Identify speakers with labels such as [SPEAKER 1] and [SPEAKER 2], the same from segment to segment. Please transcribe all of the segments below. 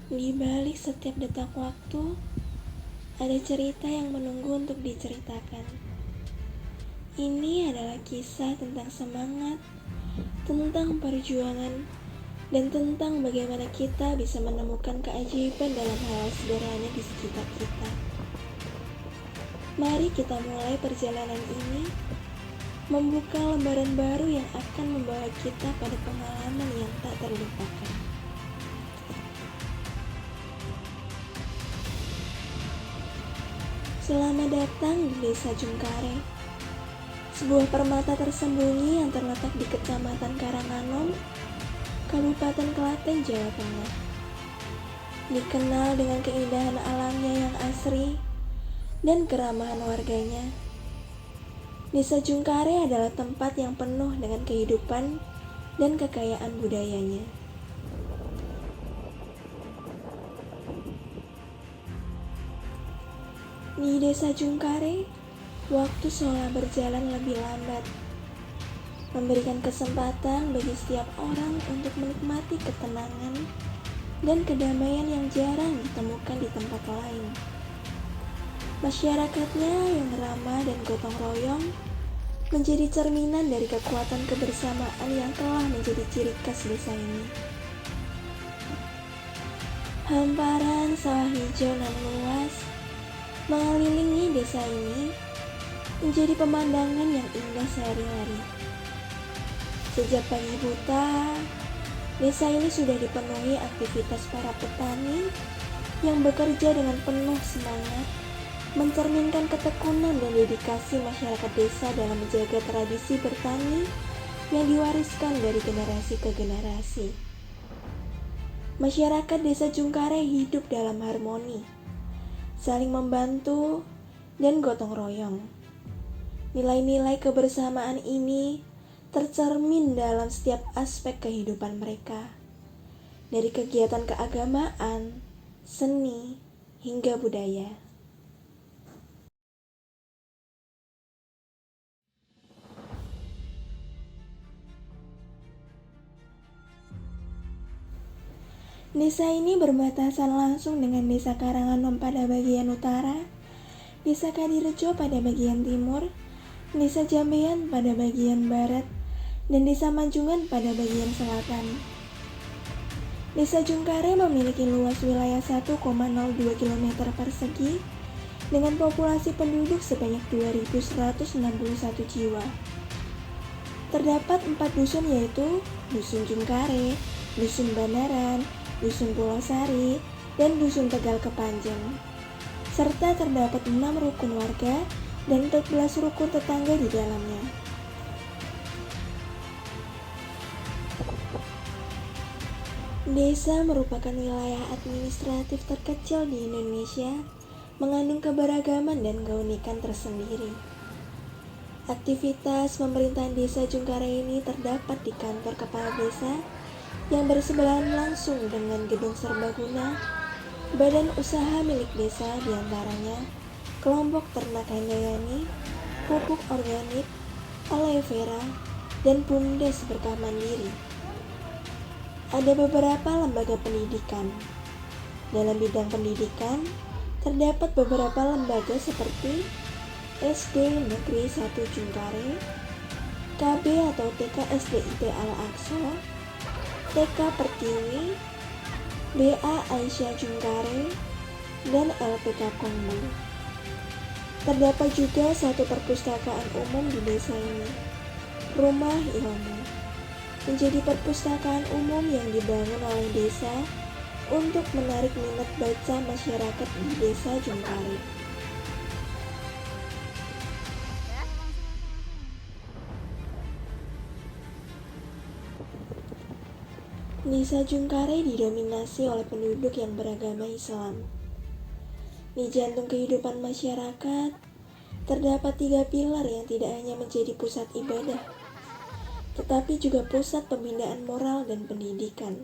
[SPEAKER 1] Di balik setiap detak waktu, ada cerita yang menunggu untuk diceritakan. Ini adalah kisah tentang semangat, tentang perjuangan, dan tentang bagaimana kita bisa menemukan keajaiban dalam hal sederhana di sekitar kita. Mari kita mulai perjalanan ini, membuka lembaran baru yang akan membawa kita pada pengalaman yang tak terlupakan. Selamat datang di Desa Jungkare, sebuah permata tersembunyi yang terletak di Kecamatan Karanganom, Kabupaten Klaten, Jawa Tengah. Dikenal dengan keindahan alamnya yang asri dan keramahan warganya, Desa Jungkare adalah tempat yang penuh dengan kehidupan dan kekayaan budayanya. Di Desa Jungkare, waktu seolah berjalan lebih lambat, memberikan kesempatan bagi setiap orang untuk menikmati ketenangan dan kedamaian yang jarang ditemukan di tempat lain. Masyarakatnya yang ramah dan gotong royong menjadi cerminan dari kekuatan kebersamaan yang telah menjadi ciri khas desa ini. Hamparan sawah hijau nan luas mengelilingi desa ini menjadi pemandangan yang indah sehari-hari. Sejak pagi buta, desa ini sudah dipenuhi aktivitas para petani yang bekerja dengan penuh semangat, mencerminkan ketekunan dan dedikasi masyarakat desa dalam menjaga tradisi bertani yang diwariskan dari generasi ke generasi. Masyarakat Desa Jungkare hidup dalam harmoni, saling membantu dan gotong royong. Nilai-nilai kebersamaan ini tercermin dalam setiap aspek kehidupan mereka, dari kegiatan keagamaan, seni, hingga budaya. Desa ini berbatasan langsung dengan Desa Karanganom pada bagian utara, Desa Kadirejo pada bagian timur, Desa Jambean pada bagian barat, dan Desa Manjungan pada bagian selatan. Desa Jungkare memiliki luas wilayah 1,02 km persegi dengan populasi penduduk sebanyak 2.161 jiwa. Terdapat 4 dusun, yaitu Dusun Jungkare, Dusun Banaran, Dusun Pulau Sari, dan Dusun Tegal Kepanjang. Serta terdapat 6 rukun warga dan 14 rukun tetangga di dalamnya. Desa merupakan wilayah administratif terkecil di Indonesia, mengandung keberagaman dan keunikan tersendiri. Aktivitas pemerintahan Desa Jungkare ini terdapat di kantor kepala desa yang bersebelahan langsung dengan gedung serbaguna, badan usaha milik desa diantaranya kelompok ternak Handayani, pupuk organik, aloe vera, dan BUMDes berkah mandiri. Ada beberapa lembaga pendidikan. Dalam bidang pendidikan, terdapat beberapa lembaga seperti SD Negeri 1 Jungkare, KB atau TK SDIT Al-Aqsa, TK Pertiwi, BA Aisyah Jungkare, dan LPK Kongbu. Terdapat juga satu perpustakaan umum di desa ini, Rumah Ilmu, menjadi perpustakaan umum yang dibangun oleh desa untuk menarik minat baca masyarakat di Desa Jungkare. Desa Jungkare didominasi oleh penduduk yang beragama Islam. Di jantung kehidupan masyarakat, terdapat 3 pilar yang tidak hanya menjadi pusat ibadah, tetapi juga pusat pembinaan moral dan pendidikan.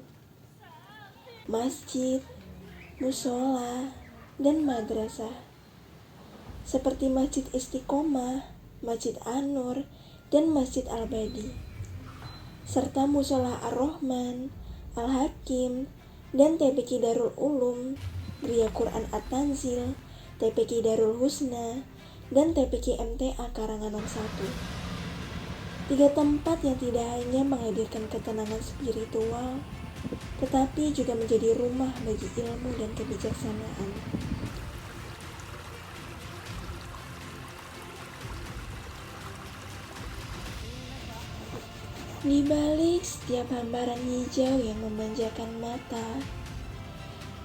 [SPEAKER 1] Masjid, musola, dan madrasah. Seperti Masjid Istiqomah, Masjid An-Nur, dan Masjid Al-Badi. Serta musola Ar-Rahman, Al-Hakim, dan TPQ Darul Ulum, Gria Quran At-Tanzil, TPQ Darul Husna, dan TPQ MTA Karanganom 1. 3 tempat yang tidak hanya menghadirkan ketenangan spiritual, tetapi juga menjadi rumah bagi ilmu dan kebijaksanaan. Di balik setiap hamparan hijau yang memanjakan mata,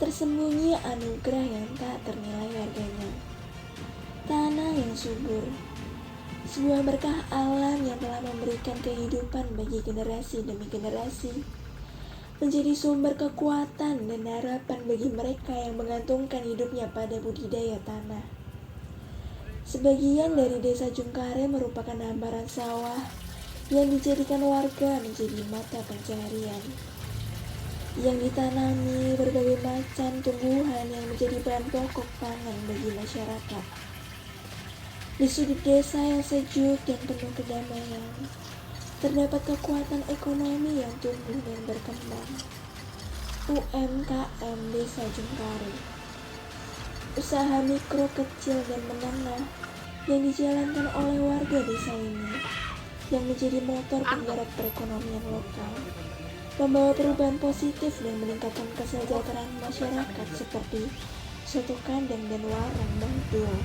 [SPEAKER 1] tersembunyi anugerah yang tak ternilai harganya. Tanah yang subur, sebuah berkah alam yang telah memberikan kehidupan bagi generasi demi generasi, menjadi sumber kekuatan dan harapan bagi mereka yang menggantungkan hidupnya pada budidaya tanah. Sebagian dari desa Jungkare merupakan hamparan sawah yang dijadikan warga menjadi mata pencaharian, yang ditanami berbagai macam tumbuhan yang menjadi bahan pokok pangan bagi masyarakat. Di sudut desa yang sejuk dan penuh kedamaian, terdapat kekuatan ekonomi yang tumbuh dan berkembang. UMKM Desa Jungkare, usaha mikro kecil dan menengah yang dijalankan oleh warga desa ini, yang menjadi motor penggerak perekonomian lokal, membawa perubahan positif dan meningkatkan kesejahteraan masyarakat seperti soto kandang dan warung Bantul.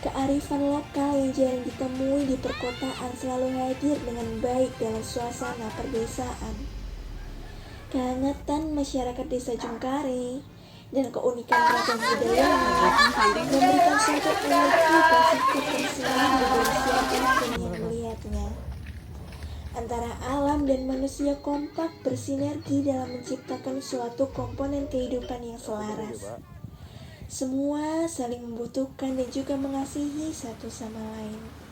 [SPEAKER 1] Kearifan lokal yang jarang ditemui di perkotaan selalu hadir dengan baik dalam suasana perdesaan. Kehangatan masyarakat desa Jungkare dan keunikan ragam budayanya memberikan suatu energi positif yang selalu diberi siapapun yang melihatnya. Antara alam dan manusia kompak bersinergi dalam menciptakan suatu komponen kehidupan yang selaras. Semua saling membutuhkan dan juga mengasihi satu sama lain.